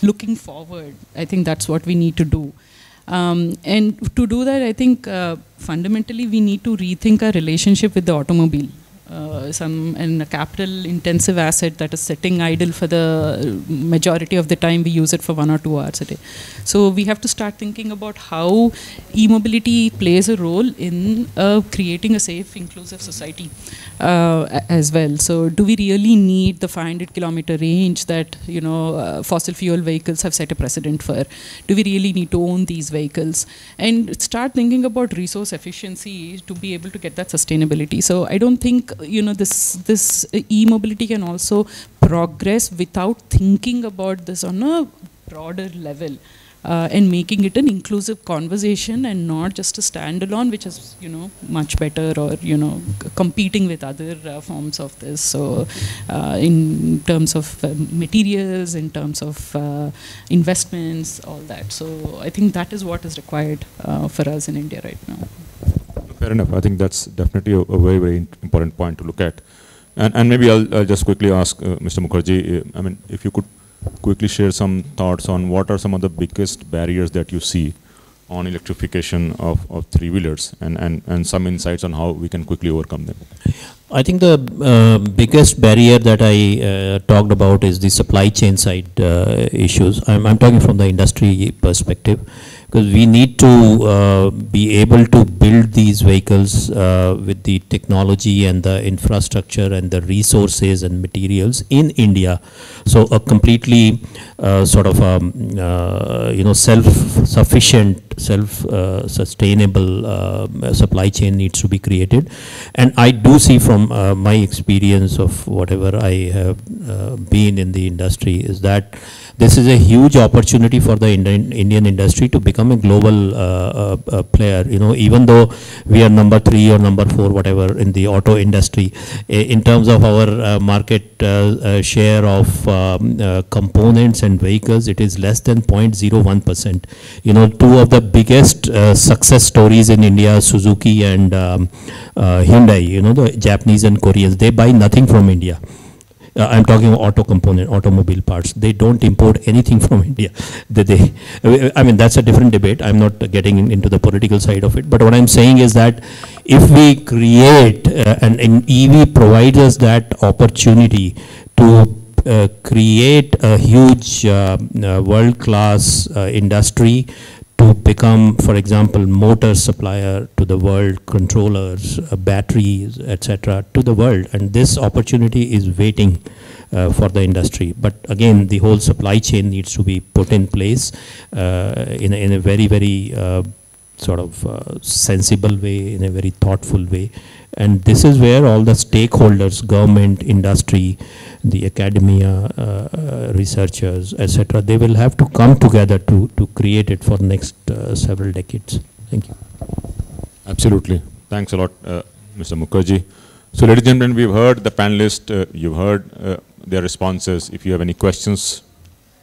looking forward, I think that's what we need to do. And to do that, I think fundamentally we need to rethink our relationship with the automobile. And a capital-intensive asset that is sitting idle for the majority of the time. We use it for 1 or 2 hours a day. So we have to start thinking about how e-mobility plays a role in creating a safe, inclusive society as well. So do we really need the 500-kilometer range that fossil fuel vehicles have set a precedent for? Do we really need to own these vehicles? And start thinking about resource efficiency to be able to get that sustainability. So I don't think this e-mobility can also progress without thinking about this on a broader level and making it an inclusive conversation and not just a standalone, which is much better, or competing with other forms of this. So in terms of materials, in terms of investments, all that. So I think that is what is required for us in India right now. Fair enough. I think that's definitely a very, very important point to look at. And maybe I'll just quickly ask Mr. Mukherjee, I mean, if you could quickly share some thoughts on what are some of the biggest barriers that you see on electrification of three-wheelers, and some insights on how we can quickly overcome them. I think the biggest barrier that I talked about is the supply chain side issues. I'm talking from the industry perspective, because we need to be able to build these vehicles with the technology and the infrastructure and the resources and materials in India. So a completely sort of self-sufficient, self-sustainable supply chain needs to be created. And I do see from my experience of whatever I have been in the industry is that this is a huge opportunity for the Indian industry to become a global player. Even though we are number 3 or number 4, whatever, in the auto industry, in terms of our market share of components and vehicles, it is less than 0.01%. Two of the biggest success stories in India, Suzuki and Hyundai, the Japanese and Koreans, they buy nothing from India. I'm talking automobile parts. They don't import anything from India. I mean, that's a different debate. I'm not getting into the political side of it. But what I'm saying is that if we create, and EV provides us that opportunity to create a huge world-class industry, to become, for example, motor supplier to the world, controllers, batteries, etc., to the world. And this opportunity is waiting for the industry. But again, the whole supply chain needs to be put in place in a very, very sort of sensible way, in a very thoughtful way. And this is where all the stakeholders, government, industry, the academia, researchers, etc., they will have to come together to create it for next several decades. Thank you. Absolutely. Thanks a lot, Mr. Mukherjee. So, ladies and gentlemen, we've heard the panelists, you've heard their responses. If you have any questions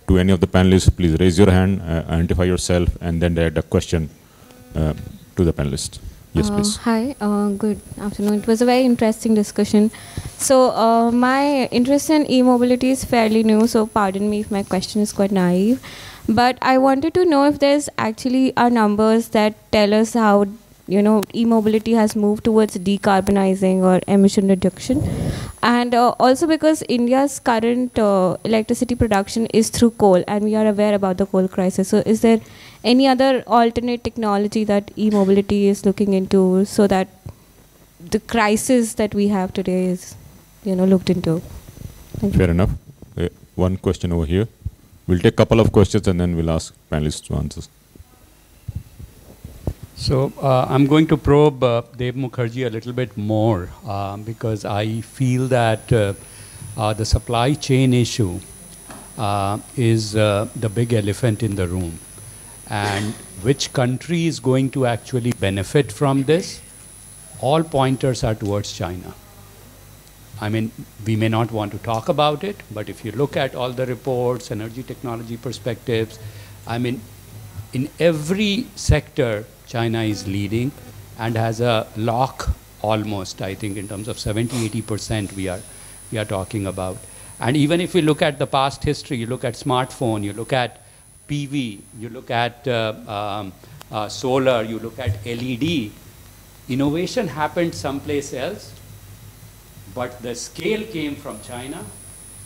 to any of the panelists, please raise your hand, identify yourself, and then direct a question to the panelists. Yes, please. Hi, good afternoon. It was a very interesting discussion. So my interest in e-mobility is fairly new, so pardon me if my question is quite naive. But I wanted to know if there's actually numbers that tell us how, e-mobility has moved towards decarbonizing or emission reduction. And also because India's current electricity production is through coal, and we are aware about the coal crisis. So is there any other alternate technology that e-mobility is looking into so that the crisis that we have today is, looked into? Fair enough. One question over here. We'll take a couple of questions and then we'll ask panelists to answer. So I'm going to probe Dev Mukherjee a little bit more because I feel that the supply chain issue is the big elephant in the room. And which country is going to actually benefit from this? All pointers are towards China. I mean, we may not want to talk about it, but if you look at all the reports, energy technology perspectives, I mean, in every sector, China is leading and has a lock almost, I think, in terms of 70–80% we are talking about. And even if you look at the past history, you look at smartphone, you look at PV, you look at solar, you look at LED, innovation happened someplace else, but the scale came from China,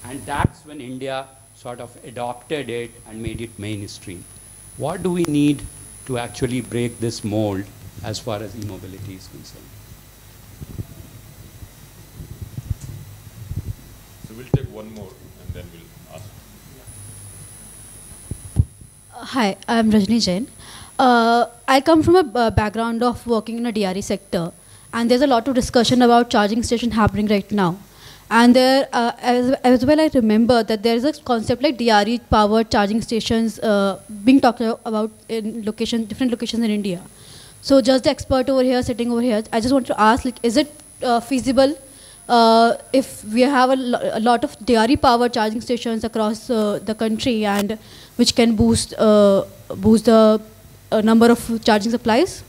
and that's when India sort of adopted it and made it mainstream. What do we need to actually break this mold as far as e-mobility is concerned? So we'll take one more and then we'll ask. Hi, I'm Rajni Jain. I come from a background of working in a DRE sector, and there's a lot of discussion about charging station happening right now. And there, as well, I remember that there is a concept like DRE powered charging stations being talked about in different locations in India. So just the expert over here, sitting over here, I just want to ask, like, is it feasible if we have a lot of DRE powered charging stations across the country, and which can boost the number of charging supplies?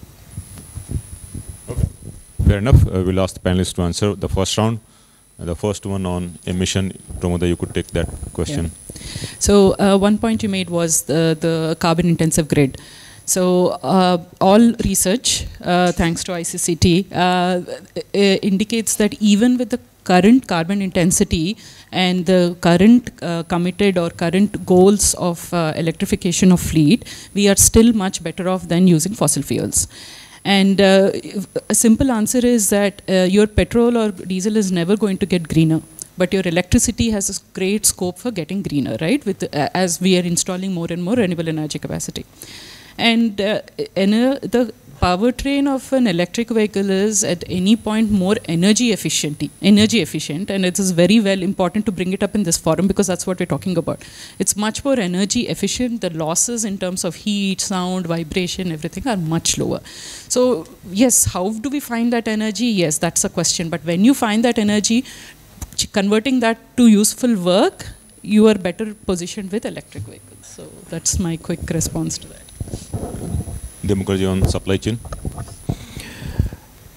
Okay. Fair enough. We'll ask the panelists to answer the first round. The first one on emission, Pramodha, you could take that question. Yeah. So one point you made was the carbon intensive grid. So all research, thanks to ICCT, indicates that even with the current carbon intensity and the current committed or current goals of electrification of fleet, we are still much better off than using fossil fuels. And a simple answer is that your petrol or diesel is never going to get greener, but your electricity has a great scope for getting greener, right? With as we are installing more and more renewable energy capacity. And the powertrain of an electric vehicle is at any point more energy efficient, and it is very well important to bring it up in this forum because that's what we're talking about. It's much more energy efficient. The losses in terms of heat, sound, vibration, everything are much lower. So yes, how do we find that energy? Yes, that's a question. But when you find that energy, converting that to useful work, you are better positioned with electric vehicles. So that's my quick response to that. Dev Mukherjee on supply chain.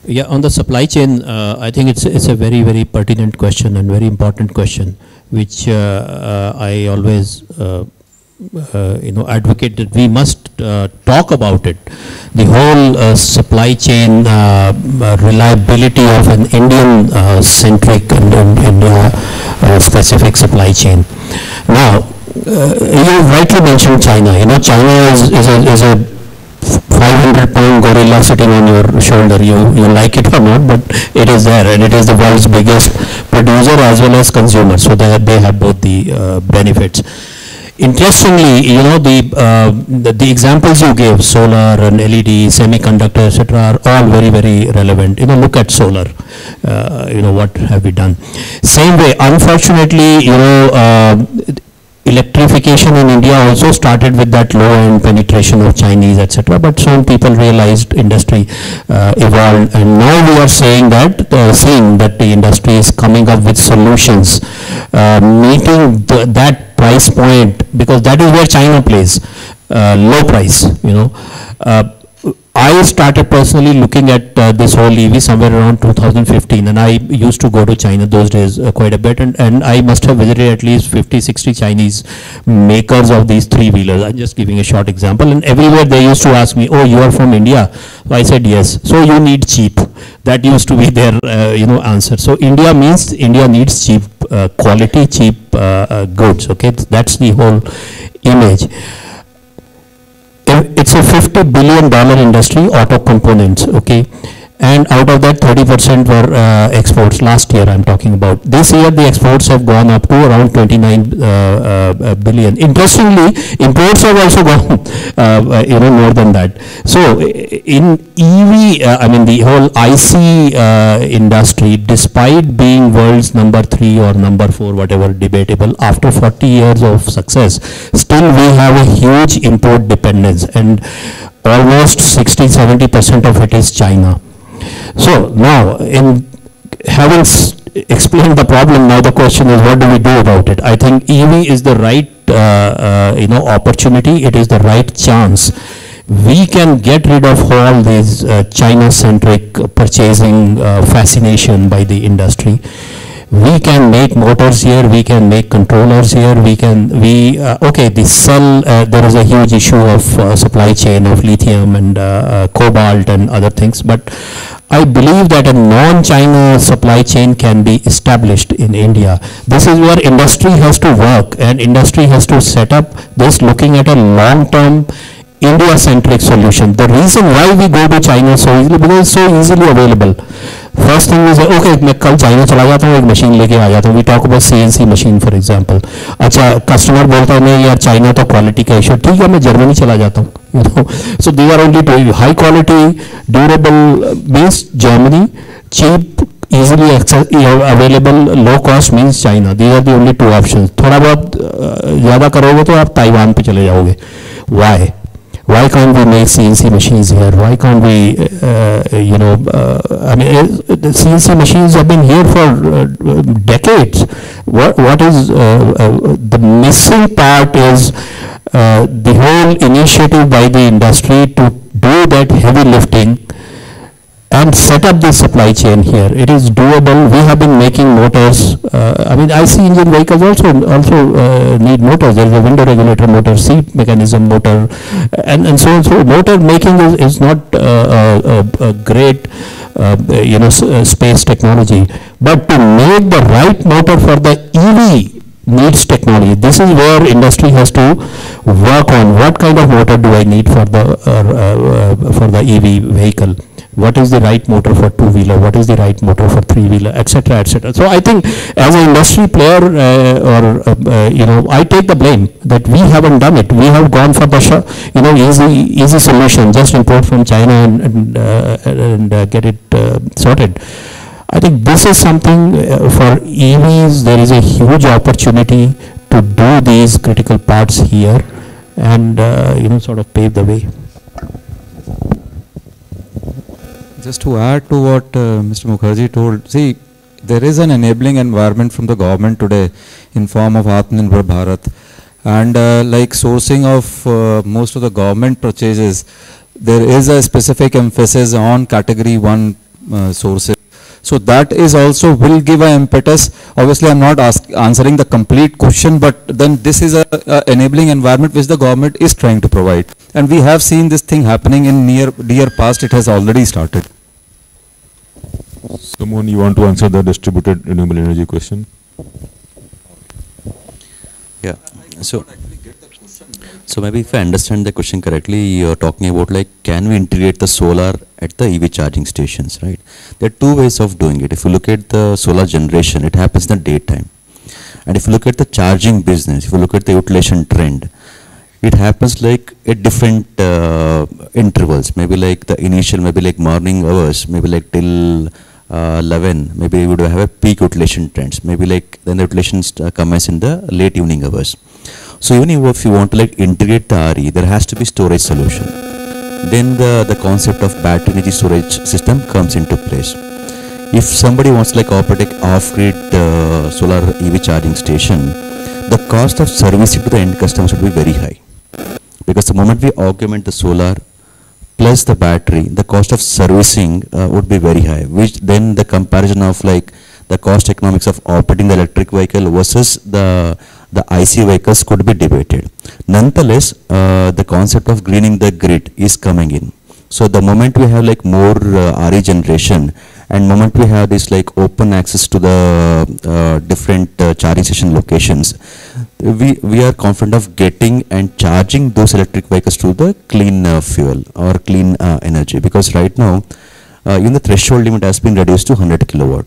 Yeah, on the supply chain, I think it's a very, very pertinent question and very important question, which I always advocate that we must talk about it. The whole supply chain reliability of an Indian centric and India specific supply chain. Now, you rightly mentioned China. China is a 500-pound gorilla sitting on your shoulder. You like it or not, but it is there, and it is the world's biggest producer as well as consumer. So they have both the benefits. Interestingly, the examples you gave, solar and LED, semiconductor, etc., are all very, very relevant. Look at solar. What have we done? Same way, unfortunately, electrification in India also started with that low-end penetration of Chinese, etc. But soon people realized industry evolved, and now we are seeing that the industry is coming up with solutions meeting that price point, because that is where China plays, low price. I started personally looking at this whole EV somewhere around 2015, and I used to go to China those days quite a bit, and I must have visited at least 50–60 Chinese makers of these three-wheelers. I'm just giving a short example, and everywhere they used to ask me, "Oh, you are from India?" So I said yes. So you need cheap. That used to be their answer. So India needs cheap quality, cheap goods. Okay, that's the whole image. It's a $50 billion industry, auto components, okay? and out of that 30% were exports. Last year I'm talking about. This year the exports have gone up to around 29 billion. Interestingly, imports have also gone more than that. So in EV, I mean the whole IC industry, despite being world's number 3 or number 4, whatever, debatable, after 40 years of success, still we have a huge import dependence, and almost 60-70% of it is China. So now, in having explained the problem, now the question is, what do we do about it? I think EV is the right opportunity. It is the right chance. We can get rid of all these China-centric purchasing fascination by the industry. We can make motors here, we can make controllers here, okay, the cell, there is a huge issue of supply chain of lithium and cobalt and other things, but I believe that a non-China supply chain can be established in India. This is where industry has to work, and industry has to set up this looking at a long-term India-centric solution. The reason why we go to China so easily, because it's so easily available. First thing is, okay, मैं कल China चला जाता हूँ, एक machine लेके आ जाता हूँ. We talk about CNC machine for example. अच्छा, कस्टमर बोलता है नहीं यार चाइना तो क्वालिटी का इशू, ठीक है मैं जर्मनी चला जाता हूँ. So they are only two, high quality, durable means Germany, cheap, easily available, low cost means China. These are the only two options. थोड़ा बहुत ज़्यादा करोगे तो आप ताइवान पे चले जाओगे. Why? Why can't we make CNC machines here? Why can't we, I mean, the CNC machines have been here for decades. What is the missing part is the whole initiative by the industry to do that heavy lifting and set up the supply chain here. It is doable. We have been making motors. I mean, IC engine vehicles also need motors. There is a window regulator motor, seat mechanism motor, and so on. So motor making is not a great space technology. But to make the right motor for the EV needs technology. This is where industry has to work on. What kind of motor do I need for the EV vehicle? What is the right motor for two-wheeler? What is the right motor for three-wheeler, etc., etc. So I think as an industry player, I take the blame that we haven't done it. We have gone for the easy solution, just import from China and get it sorted. I think this is something for EVs. There is a huge opportunity to do these critical parts here, and sort of pave the way. Just to add to what Mr. Mukherjee told, see, there is an enabling environment from the government today in form of Atmanirbhar Bharat, and like sourcing of most of the government purchases, there is a specific emphasis on category 1 sources. So that is also will give an impetus. Obviously, I'm not answering the complete question, but then this is a enabling environment which the government is trying to provide. And we have seen this thing happening in near past. It has already started. Someone, you want to answer the distributed renewable energy question? Yeah. So maybe if I understand the question correctly, you're talking about like, can we integrate the solar at the EV charging stations, right? There are two ways of doing it. If you look at the solar generation, it happens in the daytime. And if you look at the charging business, if you look at the utilization trend, it happens like at different intervals, maybe like the initial, maybe like morning hours, maybe like till 11, maybe we would have a peak utilization trends, maybe like then the utilization commence in the late evening hours. So even if you want to like integrate the RE, there has to be storage solution. Then the concept of battery energy storage system comes into place. If somebody wants to like operate off-grid solar EV charging station, the cost of servicing to the end customers would be very high. Because the moment we augment the solar plus the battery, the cost of servicing would be very high, which then the comparison of like the cost economics of operating the electric vehicle versus the IC vehicles could be debated. Nonetheless, the concept of greening the grid is coming in. So the moment we have like more RE generation, and moment we have this like open access to the different charging station locations, we are confident of getting and charging those electric vehicles to the clean fuel or clean energy. Because right now even the threshold limit has been reduced to 100 kilowatt.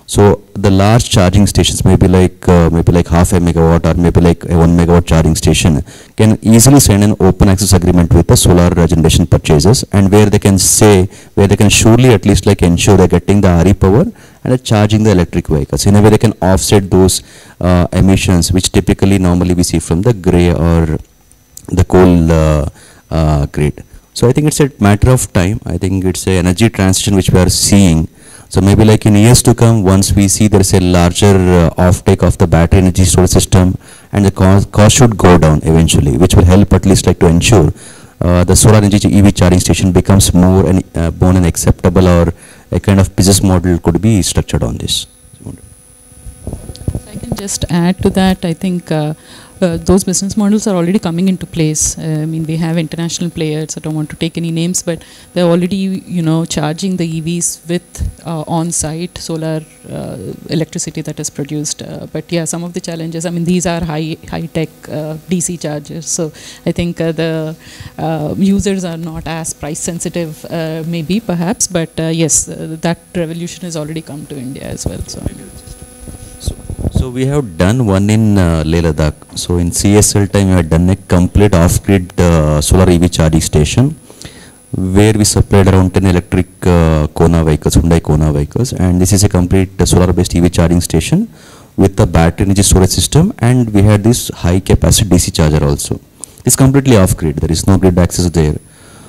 So the large charging stations, maybe like half a megawatt or maybe like a 1 megawatt charging station, can easily sign an open access agreement with the solar generation purchasers, and where they can surely at least like ensure they're getting the RE power and charging the electric vehicles. In a way, they can offset those emissions which typically normally we see from the grey or the coal grid. So I think it's a matter of time. I think it's a energy transition which we are seeing. So maybe like in years to come, once we see there is a larger offtake of the battery energy storage system, and the cost should go down eventually, which will help at least like to ensure the solar energy EV charging station becomes more and acceptable, or a kind of business model could be structured on this. I can just add to that. I think those business models are already coming into place. I mean, we have international players. I don't want to take any names, but they're already, charging the EVs with on-site solar electricity that is produced. But yeah, some of the challenges. I mean, these are high-tech DC chargers. So I think the users are not as price sensitive, maybe perhaps. But yes, that revolution has already come to India as well. So we have done one in Leh Ladakh. So in CSL time, we have done a complete off-grid solar EV charging station, where we supplied around 10 electric Kona vehicles, Hyundai Kona vehicles, and this is a complete solar-based EV charging station with the battery energy storage system, and we had this high-capacity DC charger also. It's completely off-grid. There is no grid access there.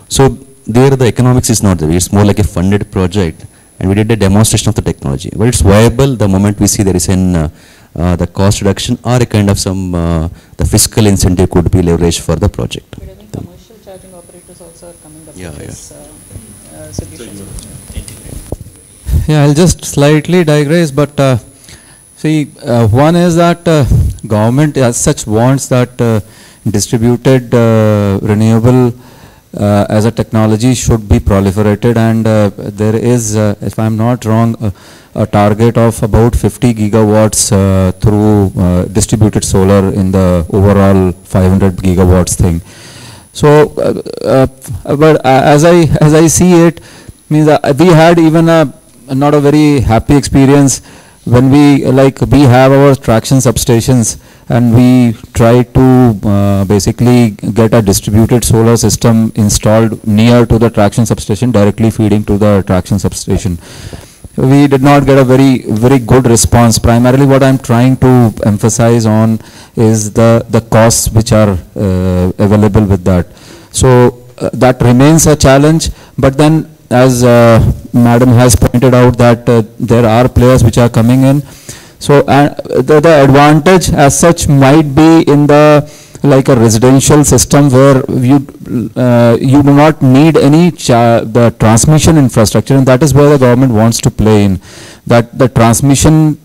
So there the economics is not there. It's more like a funded project, and we did a demonstration of the technology. But it's viable the moment we see there is an the cost reduction or a kind of some the fiscal incentive could be leveraged for the project. But I think commercial charging operators also are coming up with this solution. Yeah, I'll just slightly digress, but see, one is that government as such wants that distributed renewable as a technology should be proliferated, and there is, if I'm not wrong, a target of about 50 gigawatts through distributed solar in the overall 500 gigawatts thing. So, but as I see it, means we had even not a very happy experience when we have our traction substations, and we try to basically get a distributed solar system installed near to the traction substation, directly feeding to the traction substation. We did not get a very good response. Primarily what I'm trying to emphasize on is the costs which are available with that. So that remains a challenge, but then as Madam has pointed out that there are players which are coming in. So the advantage as such might be in the like a residential system where you do not need any the transmission infrastructure, and that is where the government wants to play in, that the transmission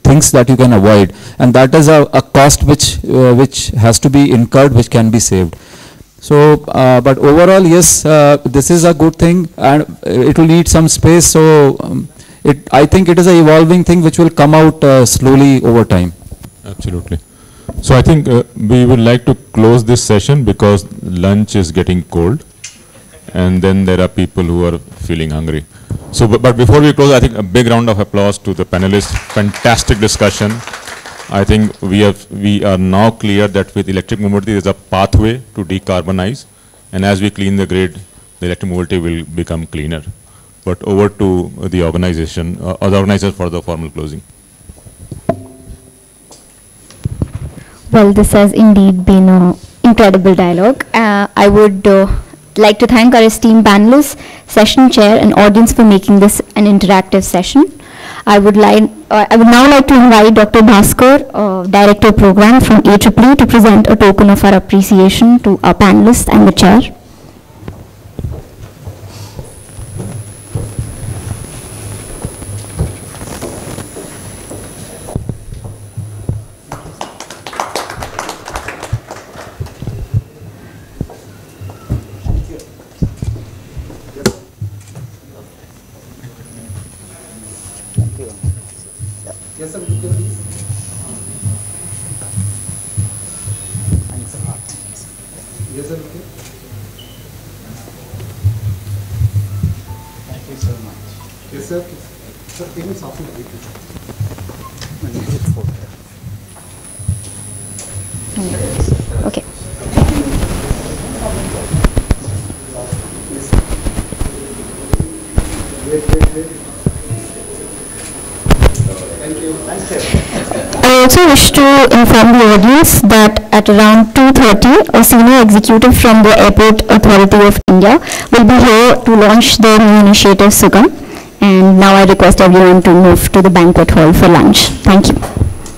things that you can avoid, and that is a cost which has to be incurred, which can be saved. So, but overall, yes, this is a good thing, and it will need some space. So, I think it is an evolving thing which will come out slowly over time. Absolutely. So I think we would like to close this session because lunch is getting cold, and then there are people who are feeling hungry. So, but before we close, I think a big round of applause to the panelists. Fantastic discussion. I think we are now clear that with electric mobility there is a pathway to decarbonize, and as we clean the grid, the electric mobility will become cleaner. But over to the organization or the organizers for the formal closing. Well, this has indeed been an incredible dialogue. I would like to thank our esteemed panelists, session chair, and audience for making this an interactive session. I would now like to invite Dr. Bhaskar, Director of Program from AEEE, to present a token of our appreciation to our panelists and the chair. Yes, sir, please. Thanks a lot. Yes, sir, okay. Thank you, sir. sir. Sir, can you soften a bit? Okay. Thank you. Thanks, sir. I also wish to inform the audience that at around 2:30, a senior executive from the Airport Authority of India will be here to launch the new initiative Sugam. And now I request everyone to move to the banquet hall for lunch. Thank you.